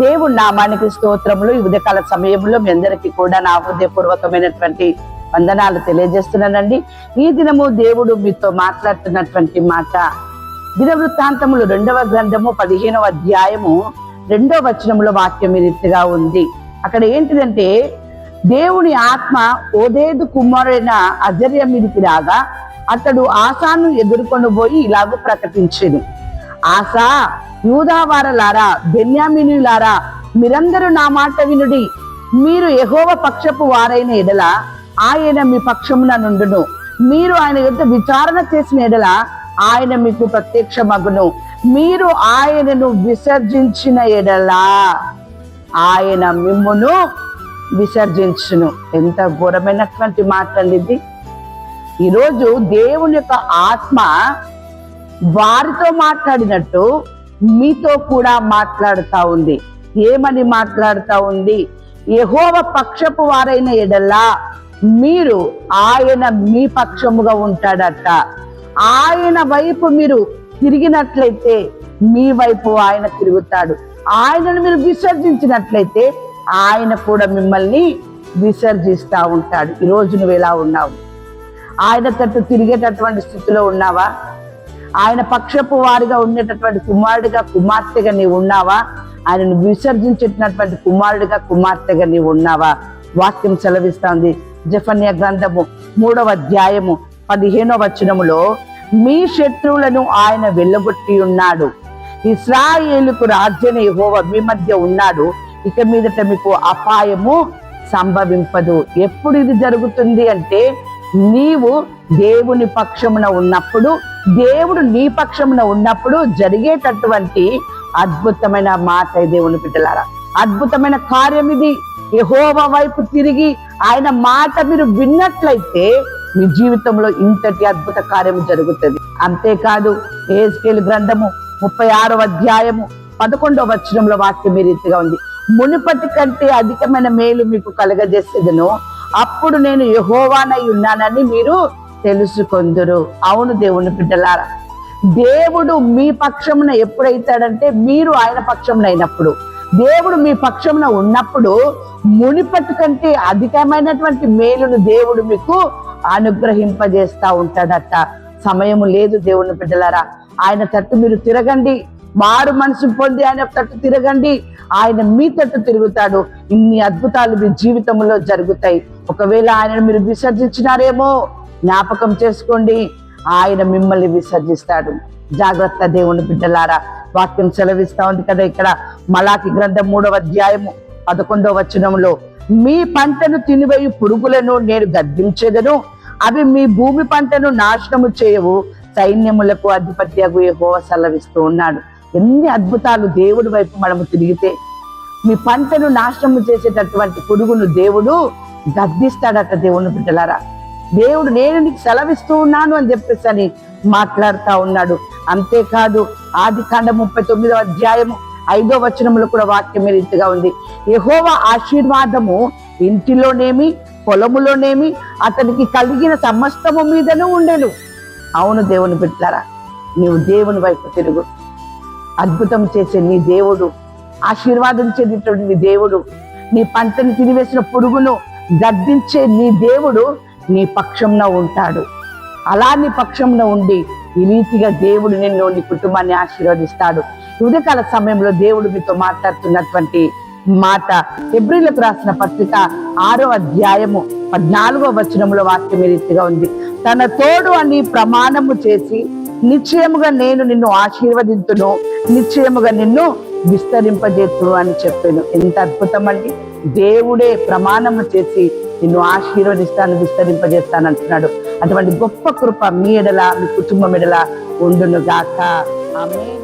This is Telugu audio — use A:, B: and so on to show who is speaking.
A: దేవుడి నామానికి స్తోత్రములు. ఈ ఉదయకాల సమయంలో మీ అందరికీ కూడా నా హృదయపూర్వకమైనటువంటి వందనాలు తెలియజేస్తున్నానండి. ఈ దినము దేవుడు మీతో మాట్లాడుతున్నటువంటి మాట దినవృత్తాంతములు 2వ గ్రంథము 15వ అధ్యాయము 2వ వచనములో వాక్యం ఈ రీతిగా ఉంది. అక్కడ ఏంటిదంటే, దేవుని ఆత్మ ఓదేదు కుమారుడైన అజర్య మీదికి రాగా అతడు ఆసాను ఎదుర్కొని పోయి ఇలాగూ ప్రకటించెను. ఆసా, యూదావారలారా, బెన్యామీనులారా, మీరందరూ నా మాట వినుడి. మీరు యెహోవా పక్షపు వారైన ఎడల ఆయన మీ పక్షమున నుండును. మీరు ఆయన యొద్ద విచారణ చేసిన ఎడల ఆయన మీకు ప్రత్యక్షమగును. మీరు ఆయనను విసర్జించిన ఎడల ఆయన మిమ్మును విసర్జించును. ఎంత ఘోరమైనటువంటి మాట అండి ఇది. ఈరోజు దేవుని యొక్క ఆత్మ వారితో మాట్లాడినట్టు మీతో కూడా మాట్లాడుతా ఉంది. ఏమని మాట్లాడుతా ఉంది? యెహోవా పక్షపు వారైన ఎడలా మీరు ఆయన మీ పక్షముగా ఉంటాడట. ఆయన వైపు మీరు తిరిగినట్లయితే మీ వైపు ఆయన తిరుగుతాడు. ఆయనను మీరు విసర్జించినట్లయితే ఆయన కూడా మిమ్మల్ని విసర్జిస్తా ఉంటాడు. ఈరోజు నువ్వు ఎలా ఉన్నావు? ఆయన తట్టు తిరిగేటటువంటి స్థితిలో ఉన్నావా? ఆయన పక్షపు వారిగా ఉండేటటువంటి కుమారుడిగా కుమార్తెగా నీవు ఉన్నావా? ఆయనను విసర్జించేటటువంటి కుమారుడిగా కుమార్తెగా నీవు ఉన్నావా? వాక్యం సెలవిస్తుంది. జెఫన్యా గ్రంథము 3వ అధ్యాయము 15వ వచనములో, మీ శత్రువులను ఆయన వెళ్ళగొట్టి ఉన్నాడు. ఇశ్రాయేలుకు రాజ్యన యెహోవా మీ మధ్య ఉన్నాడు. ఇక మీదట మీకు అపాయము సంభవింపదు. ఎప్పుడు ఇది జరుగుతుంది అంటే, నీవు దేవుని పక్షమున ఉన్నప్పుడు, దేవుడు నీ పక్షమున ఉన్నప్పుడు జరిగేటటువంటి అద్భుతమైన మాట. దేవుని బిడ్డలారా, అద్భుతమైన కార్యం ఇది. యెహోవా వైపు తిరిగి ఆయన మాట మీరు విన్నట్లయితే మీ జీవితంలో ఇంతటి అద్భుత కార్యం జరుగుతుంది. అంతేకాదు, యెహెజ్కేలు గ్రంథము 36వ అధ్యాయము 11వ వచనంలో వాక్యం ఈ రీతిగా ఉంది. మునుపటి కంటే అధికమైన మేలు మీకు కలగజేసేదను, అప్పుడు నేను యెహోవానై ఉన్నానని మీరు తెలుసుకొందురు. అవును దేవుని బిడ్డలారా, దేవుడు మీ పక్షమున ఎప్పుడైతాడంటే, మీరు ఆయన పక్షమున అయినప్పుడు, దేవుడు మీ పక్షమున ఉన్నప్పుడు మునిపటి కంటే అధికమైనటువంటి మేలును దేవుడు మీకు అనుగ్రహింపజేస్తా ఉంటాడట. సమయము లేదు దేవుని బిడ్డలారా. ఆయన తట్టు మీరు తిరగండి. మారు మనసు పొంది ఆయన తట్టు తిరగండి. ఆయన మీ తట్టు తిరుగుతాడు. ఇన్ని అద్భుతాలు మీ జీవితంలో జరుగుతాయి. ఒకవేళ ఆయనను మీరు విసర్జించినారేమో జ్ఞాపకం చేసుకోండి, ఆయన మిమ్మల్ని విసర్జిస్తాడు. జాగ్రత్త దేవుని బిడ్డలారా. వాక్యం సెలవిస్తా ఉంది కదా ఇక్కడ మలాకి గ్రంథం 3వ అధ్యాయము 11వ వచనంలో, మీ పంటను తినివేయు పురుగులను నేను గద్దించెదను, అవి మీ భూమి పంటను నాశనము చేయవు, సైన్యములకు అధిపత్యగు యెహోవా సెలవిస్తూ ఉన్నాడు. ఎన్ని అద్భుతాలు! దేవుడి వైపు మనము తిరిగితే మీ పంటను నాశనము చేసేటటువంటి పురుగును దేవుడు గద్దిస్తాడట. దేవుని బిడ్డలారా, దేవుడు నేను నీకు సెలవిస్తూ ఉన్నాను అని చెప్పేసి అని మాట్లాడుతా ఉన్నాడు. అంతేకాదు, ఆదికాండం 39వ అధ్యాయము 5వ వచనంలో కూడా వాక్యం రీతిగా ఉంది. యెహోవా ఆశీర్వాదము ఇంటిలోనేమి పొలములోనేమి అతనికి కలిగిన సమస్తము మీదను ఉండెను. అవును దేవుని బిడ్డలారా, నీవు దేవుని వైపు తిరుగు. అద్భుతం చేసే నీ దేవుడు, ఆశీర్వాదం చేసేటువంటి నీ దేవుడు, నీ పంటను తినివేసిన పురుగును గద్దించే నీ దేవుడు నీ పక్షంలో ఉంటాడు. అలా నీ పక్షంలో ఉండి ఈ రీతిగా దేవుడు నిన్ను, నీ కుటుంబాన్ని ఆశీర్వదిస్తాడు. ఉదయకాల సమయంలో దేవుడు మీతో మాట్లాడుతున్నటువంటి మాట హెబ్రీయులకు రాసిన పత్రిక 6వ అధ్యాయము 14వ వచనంలో వాక్యం ఈ రీతిగా ఉంది. తన తోడు అని ప్రమాణము చేసి, నిశ్చయముగా నేను నిన్ను ఆశీర్వదింతును, నిశ్చయముగా నిన్ను విస్తరింపజేతును అని చెప్పాను. ఎంత అద్భుతం అండి! దేవుడే ప్రమాణము చేసి నిన్ను ఆశీర్వదిస్తాను, విస్తరింపజేస్తాను అంటున్నాడు. అటువంటి గొప్ప కృప మీ ఎడల, మీ కుటుంబం ఎడల ఉండును గాక. ఆమేన్.